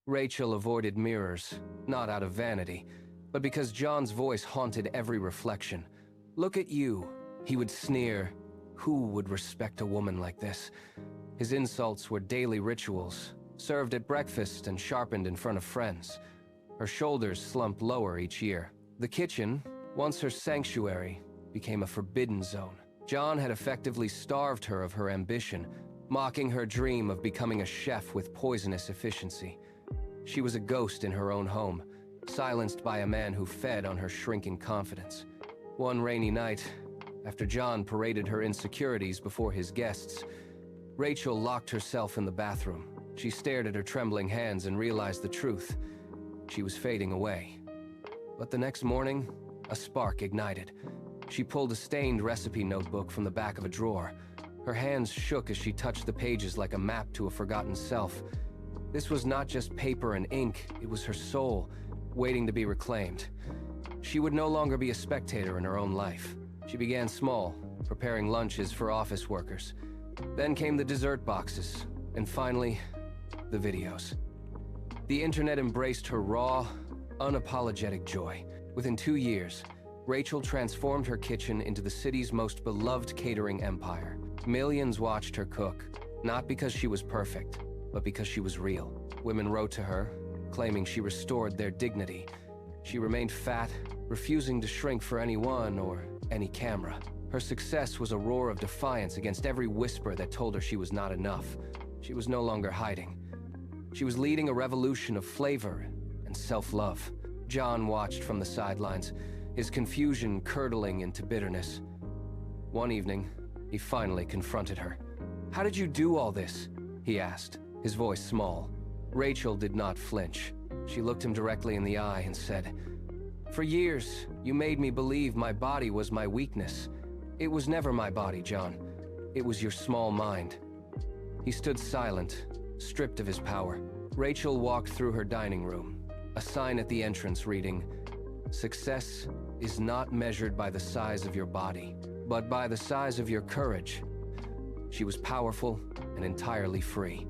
Rachael avoided mirrors, not out of vanity, but because John's voice haunted every reflection. "Look at you," he would sneer. "Who would respect a woman like this?" His insults were daily rituals, served at breakfast and sharpened in front of friends. Her shoulders slumped lower each year. The kitchen, once her sanctuary, became a forbidden zone. John had effectively starved her of her ambition, mocking her dream of becoming a chef with poisonous efficiency. She was a ghost in her own home, silenced by a man who fed on her shrinking confidence. One rainy night, after John paraded her insecurities before his guests, Rachael locked herself in the bathroom. She stared at her trembling hands and realized the truth. She was fading away. But the next morning, a spark ignited. She pulled a stained recipe notebook from the back of a drawer. Her hands shook as she touched the pages like a map to a forgotten self. This was not just paper and ink, it was her soul, waiting to be reclaimed. She would no longer be a spectator in her own life. She began small, preparing lunches for office workers. Then came the dessert boxes, and finally, the videos. The internet embraced her raw, unapologetic joy. Within 2 years, Rachael transformed her kitchen into the city's most beloved catering empire. Millions watched her cook, not because she was perfect, but because she was real. Women wrote to her, claiming she restored their dignity. She remained fat, refusing to shrink for anyone or any camera. Her success was a roar of defiance against every whisper that told her she was not enough. She was no longer hiding. She was leading a revolution of flavor and self-love. John watched from the sidelines, his confusion curdling into bitterness. One evening, he finally confronted her. "How did you do all this?" he asked, his voice small. Rachael did not flinch. She looked him directly in the eye and said, "For years, you made me believe my body was my weakness. It was never my body, John. It was your small mind." He stood silent, stripped of his power. Rachael walked through her dining room, a sign at the entrance reading, "Success is not measured by the size of your body, but by the size of your courage." She was powerful and entirely free.